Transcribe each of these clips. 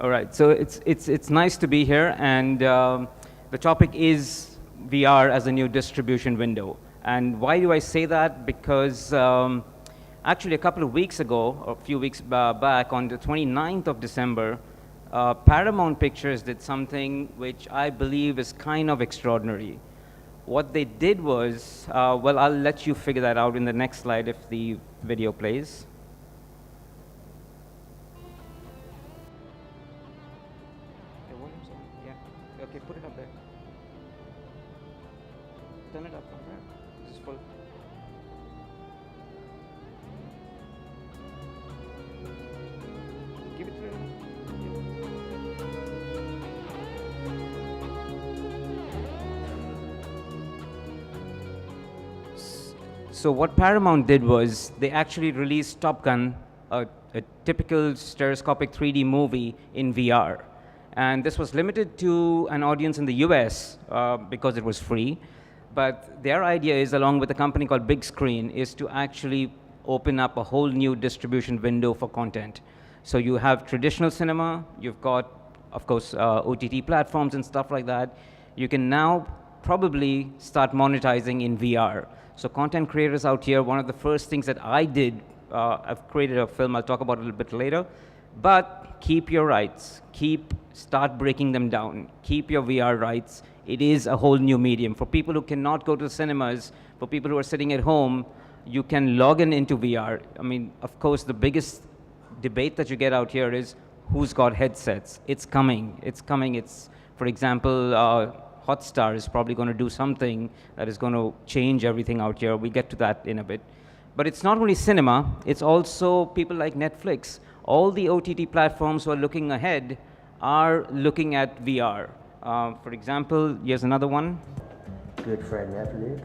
All right, so it's nice to be here, and the topic is VR as a new distribution window. And why do I say that? Because actually a couple of weeks ago, or a few weeks back, on the 29th of December, Paramount Pictures did something which I believe is kind of extraordinary. What they did was, well, I'll let you figure that out in the next slide if the video plays. Okay, put it up there. Turn it up from there. This is full. Give it to him. So what Paramount did was they actually released Top Gun, a typical stereoscopic 3D movie in VR. And this was limited to an audience in the US because it was free. But their idea is, along with a company called Big Screen, is to actually open up a whole new distribution window for content. So you have traditional cinema, you've got, of course, OTT platforms and stuff like that. You can now probably start monetizing in VR. So content creators out here, one of the first things that I did, I've created a film I'll talk about a little bit later, but keep your rights, start breaking them down, keep your VR rights. It is a whole new medium. For people who cannot go to cinemas, for people who are sitting at home, you can log in into VR. I mean, of course, the biggest debate that you get out here is who's got headsets. It's coming. It's, for example, Hotstar is probably going to do something that is going to change everything out here. We get to that in a bit. But it's not only cinema, it's also people like Netflix. All the OTT platforms who are looking ahead are looking at VR. For example, here's another one. Good friend Netflix.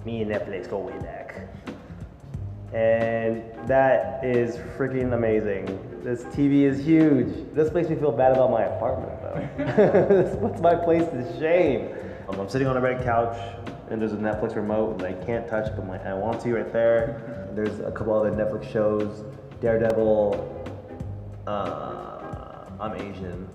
Me and Netflix go way back. And that is freaking amazing. This TV is huge. This makes me feel bad about my apartment though. This puts my place to shame. I'm sitting on a red couch and there's a Netflix remote that I can't touch, but I want to right there. There's a couple other Netflix shows, Daredevil, I'm Asian,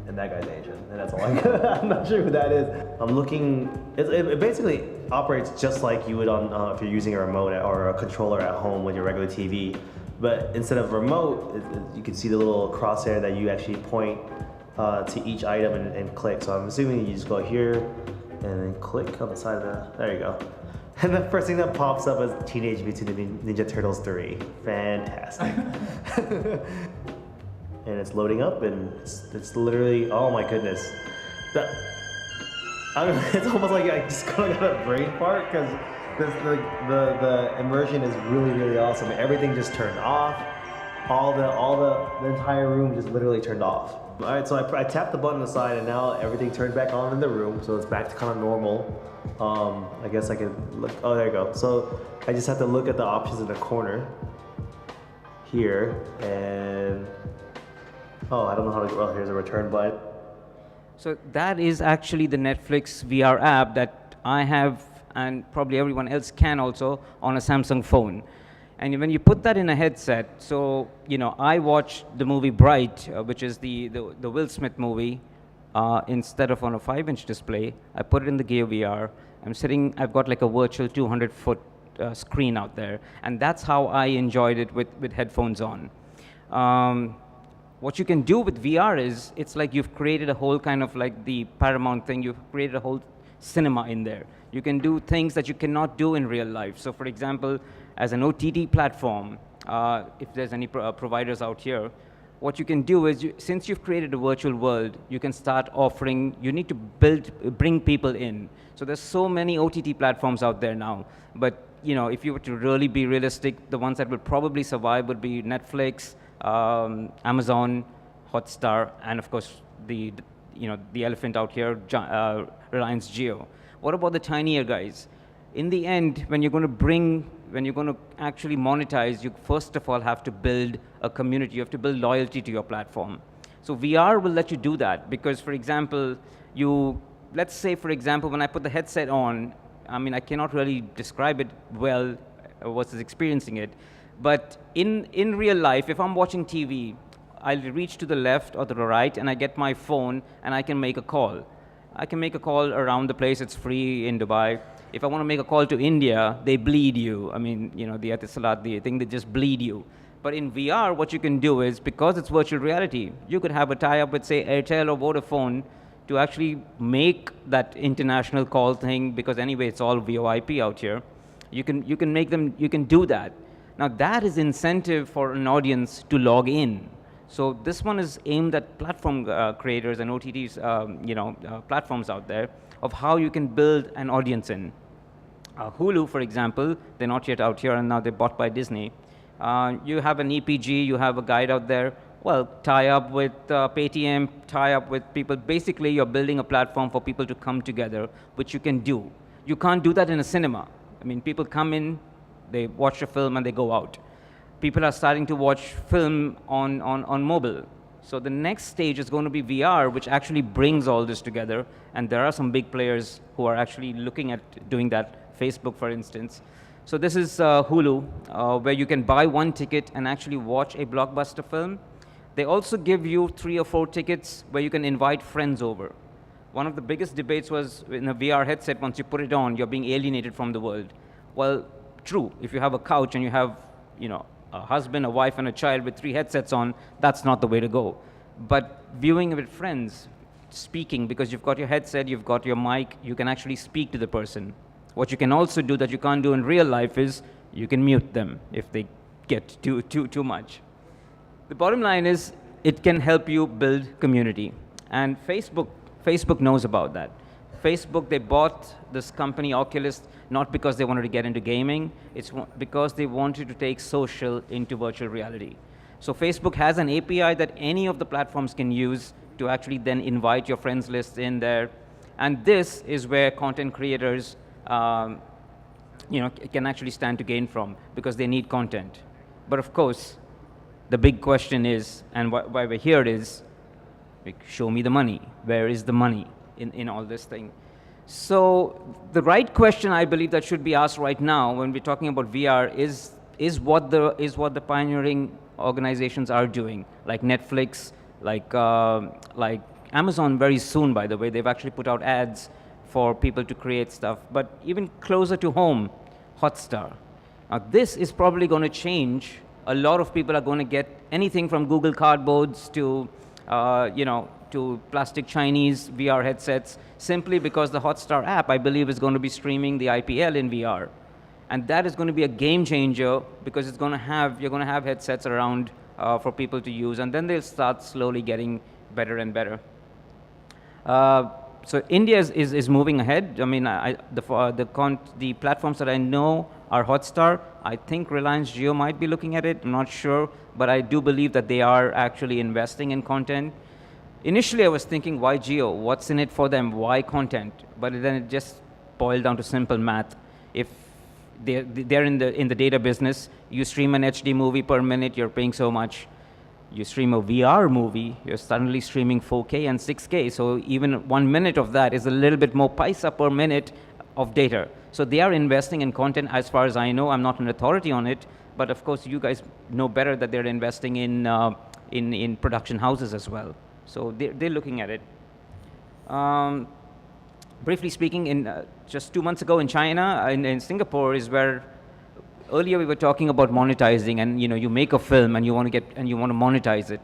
and that guy's Asian, and that's all I got. I'm not sure who that is. I'm looking, it basically operates just like you would on if you're using a remote or a controller at home with your regular TV. But instead of remote, you can see the little crosshair that you actually point to each item and click. So I'm assuming you just go here and then click on the side of that. There you go. And the first thing that pops up is Teenage Mutant Ninja Turtles 3. Fantastic. And it's loading up, and it's literally, oh my goodness. It's almost like I just got a brain fart because the immersion is really, really awesome. Everything just turned off. The entire room just literally turned off. All right, so I tapped the button on the side, and now everything turned back on in the room, so it's back to kind of normal. I guess I can look, oh, there you go. So I just have to look at the options in the corner here, and oh, I don't know how to, well, here's a return button. So that is actually the Netflix VR app that I have, and probably everyone else can also, on a Samsung phone. And when you put that in a headset, so, you know, I watched the movie Bright, which is the Will Smith movie, instead of on a 5-inch display. I put it in the Gear VR. I've got like a virtual 200-foot screen out there. And that's how I enjoyed it with headphones on. What you can do with VR is, it's like you've created a whole kind of like the Paramount thing, you've created a whole cinema in there. You can do things that you cannot do in real life. So for example, as an OTT platform, if there's any providers out here, what you can do is, since you've created a virtual world, you can start offering, you need to bring people in. So there's so many OTT platforms out there now. But you know, if you were to really be realistic, the ones that would probably survive would be Netflix, Amazon, Hotstar, and of course the elephant out here, Reliance Jio. What about the tinier guys? In the end, when you're going to actually monetize, you first of all have to build a community. You have to build loyalty to your platform. So VR will let you do that because, for example, let's say, for example, when I put the headset on, I mean, I cannot really describe it well versus experiencing it. But in real life, if I'm watching TV, I'll reach to the left or to the right, and I get my phone, and I can make a call. I can make a call around the place. It's free in Dubai. If I want to make a call to India, they bleed you. I mean, the Etisalat, the thing, they just bleed you. But in VR, what you can do is, because it's virtual reality, you could have a tie-up with, say, Airtel or Vodafone to actually make that international call thing, because anyway, it's all VoIP out here. You can make them, you can do that. Now that is incentive for an audience to log in. So this one is aimed at platform creators and OTTs, platforms out there, of how you can build an audience in. Hulu, for example, they're not yet out here, and now they're bought by Disney. You have an EPG, you have a guide out there. Well, tie up with Paytm, tie up with people. Basically, you're building a platform for people to come together, which you can do. You can't do that in a cinema. I mean, people come in, they watch a film, and they go out. People are starting to watch film on mobile. So the next stage is going to be VR, which actually brings all this together. And there are some big players who are actually looking at doing that. Facebook, for instance. So this is Hulu, where you can buy one ticket and actually watch a blockbuster film. They also give you 3 or 4 tickets where you can invite friends over. One of the biggest debates was in a VR headset, once you put it on, you're being alienated from the world. Well, true. If you have a couch and you have, a husband, a wife, and a child with 3 headsets on, that's not the way to go. But viewing with friends, speaking, because you've got your headset, you've got your mic, you can actually speak to the person. What you can also do that you can't do in real life is you can mute them if they get too much. The bottom line is it can help you build community. And Facebook knows about that. Facebook, they bought this company, Oculus, not because they wanted to get into gaming, it's because they wanted to take social into virtual reality. So Facebook has an API that any of the platforms can use to actually then invite your friends list in there. And this is where content creators can actually stand to gain from, because they need content. But of course, the big question is, and why we're here is, show me the money. Where is the money in all this thing? So the right question I believe that should be asked right now when we're talking about VR is what the pioneering organizations are doing, like Netflix, like Amazon. Very soon, by the way, they've actually put out ads for people to create stuff. But even closer to home, Hotstar. Now this is probably going to change. A lot of people are going to get anything from Google Cardboards to to plastic Chinese VR headsets, simply because the Hotstar app, I believe, is going to be streaming the IPL in VR. And that is going to be a game changer, because you're going to have headsets around for people to use, and then they'll start slowly getting better and better. So India is moving ahead. I mean, the platforms that I know are Hotstar. I think Reliance Jio might be looking at it. I'm not sure, but I do believe that they are actually investing in content. Initially, I was thinking, why Jio? What's in it for them? Why content? But then it just boiled down to simple math. If they're in the data business, you stream an HD movie per minute, you're paying so much. You stream a VR movie, you're suddenly streaming 4K and 6K. So even 1 minute of that is a little bit more paisa per minute of data. So they are investing in content, as far as I know. I'm not an authority on it, but of course you guys know better that they're investing in production houses as well. So they're looking at it. Briefly speaking, just 2 months ago in China, in Singapore, is where earlier we were talking about monetizing, and you make a film and you want to monetize it.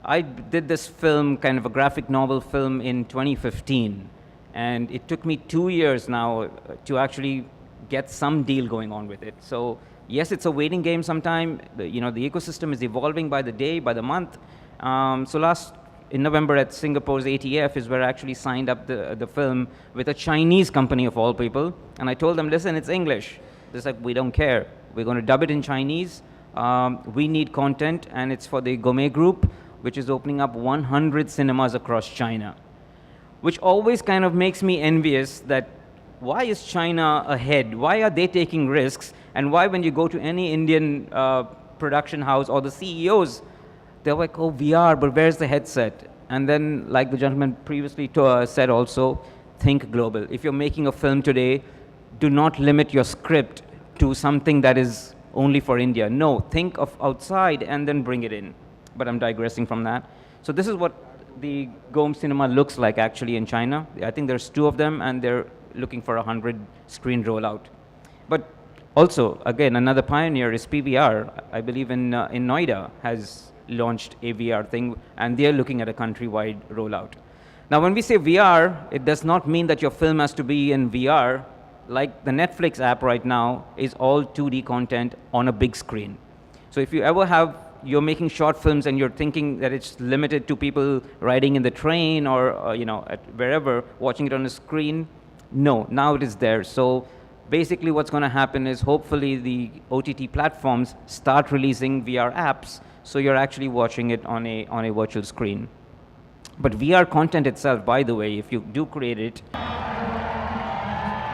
I did this film, kind of a graphic novel film, in 2015, and it took me 2 years now to actually get some deal going on with it. So yes, it's a waiting game sometime. The ecosystem is evolving by the day, by the month. In November at Singapore's ATF is where I actually signed up the film with a Chinese company of all people. And I told them, listen, it's English. They're like, we don't care. We're going to dub it in Chinese. We need content, and it's for the Gourmet Group, which is opening up 100 cinemas across China. Which always kind of makes me envious that why is China ahead? Why are they taking risks? And why, when you go to any Indian production house or the CEOs, they're like, oh, VR, but where's the headset? And then, like the gentleman previously said also, think global. If you're making a film today, do not limit your script to something that is only for India. No, think of outside and then bring it in. but I'm digressing from that. So this is what the Gome Cinema looks like actually in China. I think there's 2 of them, and they're looking for 100 screen rollout. But also, again, another pioneer is PVR. I believe in Noida has launched a VR thing, and they're looking at a countrywide rollout. Now, when we say VR, it does not mean that your film has to be in VR. Like the Netflix app right now is all 2D content on a big screen. So if you ever you're making short films and you're thinking that it's limited to people riding in the train or at wherever, watching it on a screen, no, now it is there. So basically what's going to happen is hopefully the OTT platforms start releasing VR apps, so you're actually watching it on a virtual screen. But VR content itself, by the way, if you do create it,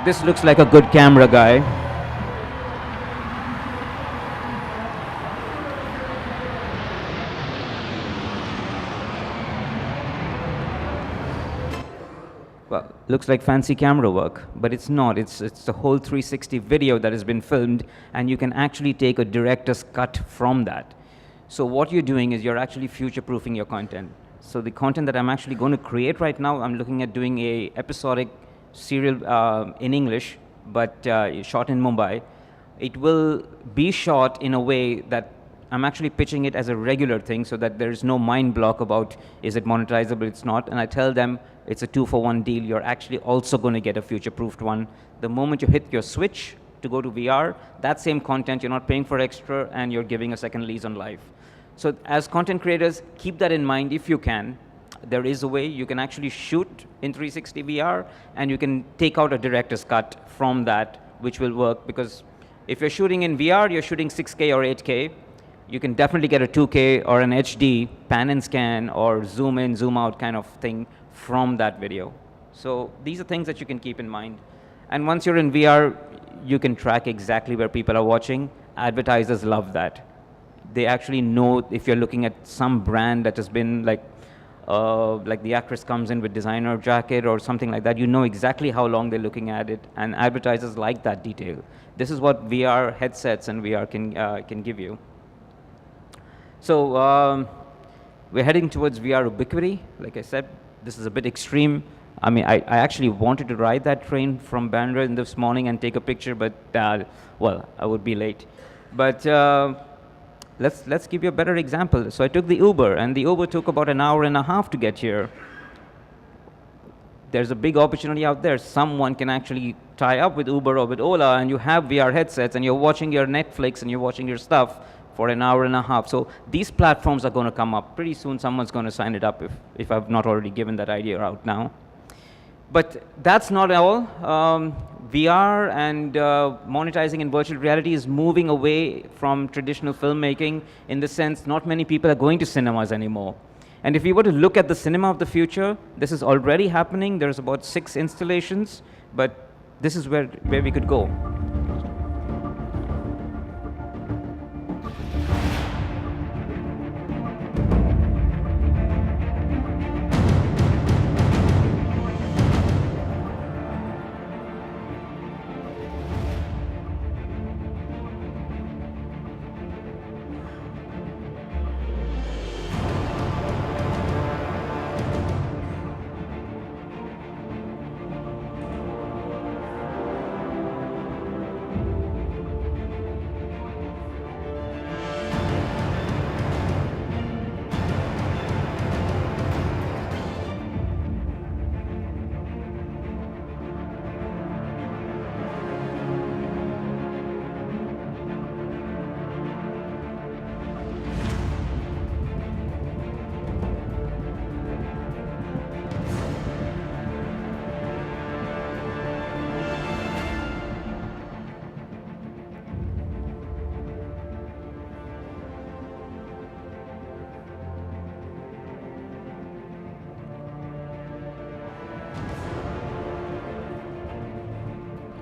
this looks like a good camera guy. Well, looks like fancy camera work, but it's not. It's the whole 360 video that has been filmed, and you can actually take a director's cut from that. So what you're doing is you're actually future-proofing your content. So the content that I'm actually going to create right now, I'm looking at doing a episodic serial in English, but shot in Mumbai. It will be shot in a way that I'm actually pitching it as a regular thing, so that there's no mind block about is it monetizable, it's not. And I tell them it's a 2-for-1 deal. You're actually also going to get a future-proofed one. The moment you hit your switch to go to VR, that same content, you're not paying for extra, and you're giving a second lease on life. So as content creators, keep that in mind if you can. There is a way you can actually shoot in 360 VR, and you can take out a director's cut from that, which will work, because if you're shooting in VR, you're shooting 6K or 8K. You can definitely get a 2K or an HD pan and scan or zoom in, zoom out kind of thing from that video. So these are things that you can keep in mind. And once you're in VR, you can track exactly where people are watching. Advertisers love that. They actually know if you're looking at some brand that has been like the actress comes in with designer jacket or something like that, you know exactly how long they're looking at it, and advertisers like that detail. This is what VR headsets and VR can give you. So we're heading towards VR ubiquity. Like I said, this is a bit extreme. I mean, I actually wanted to ride that train from Bandra this morning and take a picture, but well, I would be late. But let's give you a better example. So I took the Uber, and the Uber took about an hour and a half to get here. There's a big opportunity out there. Someone can actually tie up with Uber or with Ola, and you have VR headsets, and you're watching your Netflix and you're watching your stuff for an hour and a half. So these platforms are going to come up. Pretty soon someone's going to sign it up if I've not already given that idea out now. But that's not all. VR and monetizing in virtual reality is moving away from traditional filmmaking, in the sense not many people are going to cinemas anymore. And if we were to look at the cinema of the future, this is already happening. There's about 6 installations, but this is where we could go.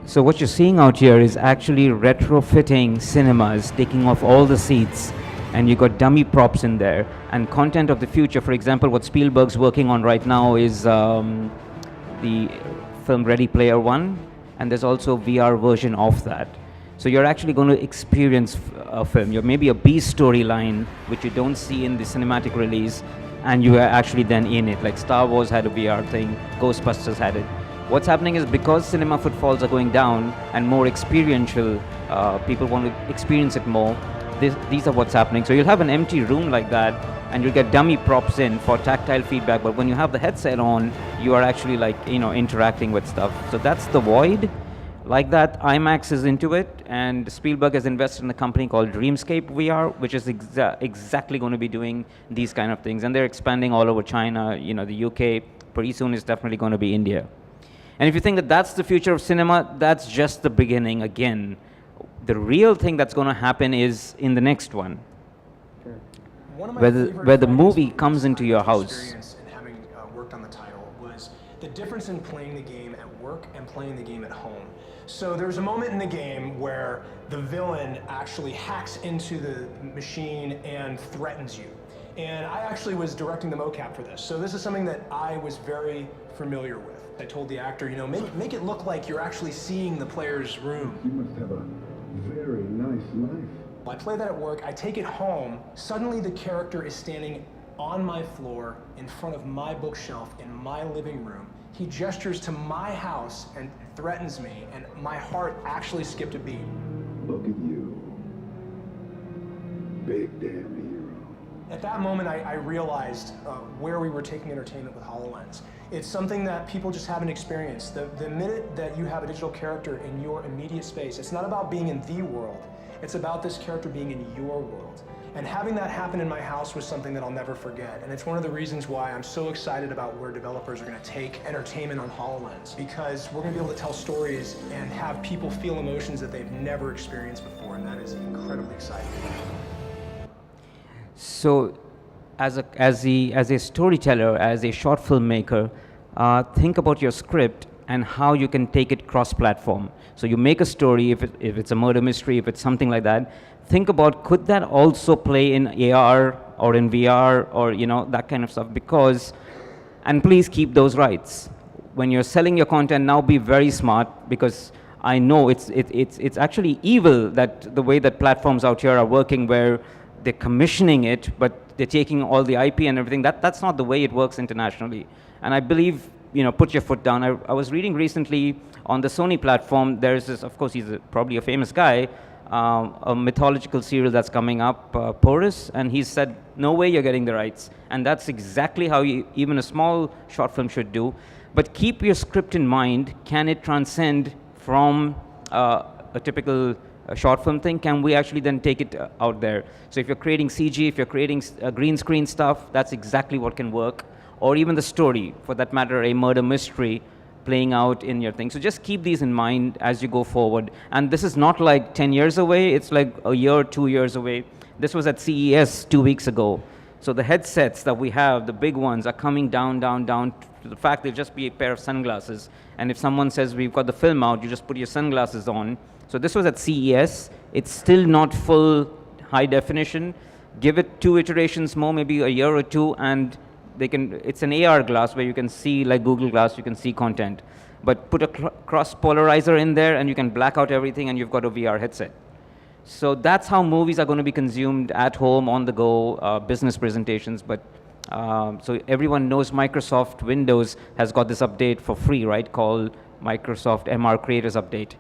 So what you're seeing out here is actually retrofitting cinemas, taking off all the seats, and you got dummy props in there. And content of the future, for example, what Spielberg's working on right now is the film Ready Player One, and there's also a VR version of that. So you're actually going to experience a film. You're maybe a B storyline, which you don't see in the cinematic release, and you are actually then in it. Like Star Wars had a VR thing, Ghostbusters had it. What's happening is because cinema footfalls are going down and more experiential, people want to experience it more. These are what's happening. So you'll have an empty room like that, and you'll get dummy props in for tactile feedback. But when you have the headset on, you are actually like interacting with stuff. So that's the void. Like that, IMAX is into it, and Spielberg has invested in a company called Dreamscape VR, which is exactly going to be doing these kind of things. And they're expanding all over China, the UK. Pretty soon it's definitely going to be India. And if you think that that's the future of cinema, that's just the beginning again. The real thing that's going to happen is in the next one, where the movie comes into your house. And having worked on the title was the difference in playing the game at work and playing the game at home. So there's a moment in the game where the villain actually hacks into the machine and threatens you. And I actually was directing the mocap for this. So this is something that I was very familiar with. I told the actor, make it look like you're actually seeing the player's room. You must have a very nice life. I play that at work, I take it home, suddenly the character is standing on my floor in front of my bookshelf in my living room. He gestures to my house and threatens me, and my heart actually skipped a beat. Look at you. Big damn hero. At that moment, I realized where we were taking entertainment with HoloLens. It's something that people just haven't experienced. The minute that you have a digital character in your immediate space, it's not about being in the world. It's about this character being in your world. And having that happen in my house was something that I'll never forget. And it's one of the reasons why I'm so excited about where developers are going to take entertainment on HoloLens. Because we're going to be able to tell stories and have people feel emotions that they've never experienced before. And that is incredibly exciting. So, as a storyteller, as a short filmmaker, think about your script and how you can take it cross-platform. So you make a story, if it's a murder mystery, if it's something like that, think about, could that also play in AR or in VR or that kind of stuff? Because, and please keep those rights. When you're selling your content, now be very smart, because I know it's actually evil that the way that platforms out here are working, where they're commissioning it, but they're taking all the IP and everything. That's not the way it works internationally. And I believe, put your foot down. I was reading recently on the Sony platform, there's this, of course, he's probably a famous guy, a mythological serial that's coming up, Porus, and he said, no way you're getting the rights. And that's exactly how even a small short film should do. But keep your script in mind. Can it transcend from a typical short film thing? Can we actually then take it out there? So if you're creating CG, if you're creating green screen stuff, that's exactly what can work. Or even the story, for that matter, a murder mystery playing out in your thing. So just keep these in mind as you go forward. And this is not like 10 years away, it's like a year, 2 years away. This was at CES 2 weeks ago. So the headsets that we have, the big ones, are coming down to the fact they'll just be a pair of sunglasses. And if someone says we've got the film out, you just put your sunglasses on. So this was at CES. It's still not full high definition. Give it 2 iterations more, maybe a year or 2, and it's an AR glass where you can see, like Google Glass, you can see content. But put a cross polarizer in there and you can black out everything and you've got a VR headset. So that's how movies are going to be consumed at home, on the go, business presentations. But so everyone knows Microsoft Windows has got this update for free, right, called Microsoft MR Creators Update.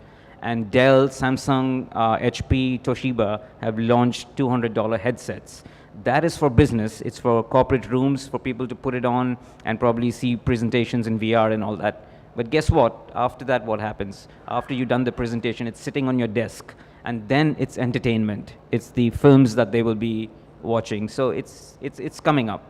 And Dell, Samsung, HP, Toshiba have launched $200 headsets. That is for business. It's for corporate rooms, for people to put it on and probably see presentations in VR and all that. But guess what? After that, what happens? After you've done the presentation, it's sitting on your desk. And then it's entertainment. It's the films that they will be watching. So it's coming up.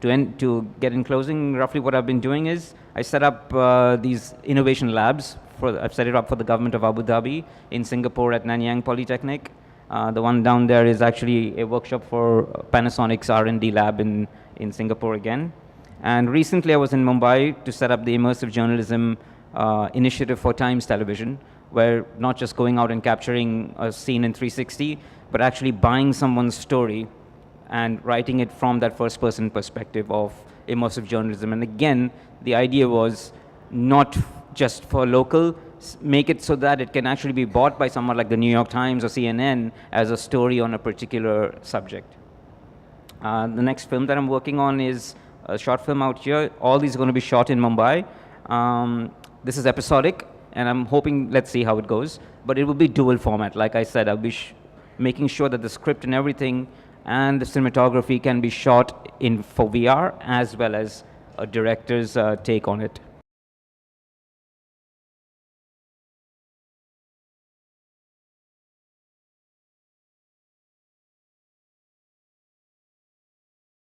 To get in closing, roughly what I've been doing is I set up these innovation labs. I've set it up for the government of Abu Dhabi, in Singapore at Nanyang Polytechnic. The one down there is actually a workshop for Panasonic's R&D lab in Singapore again. And recently I was in Mumbai to set up the immersive journalism initiative for Times Television, where not just going out and capturing a scene in 360, but actually buying someone's story and writing it from that first-person perspective of immersive journalism. And again, the idea was not just for local, make it so that it can actually be bought by someone like the New York Times or CNN as a story on a particular subject. The next film that I'm working on is a short film out here. All these are going to be shot in Mumbai. This is episodic, and I'm hoping, let's see how it goes, but it will be dual format. Like I said, I'll be making sure that the script and everything and the cinematography can be shot for VR as well as a director's take on it.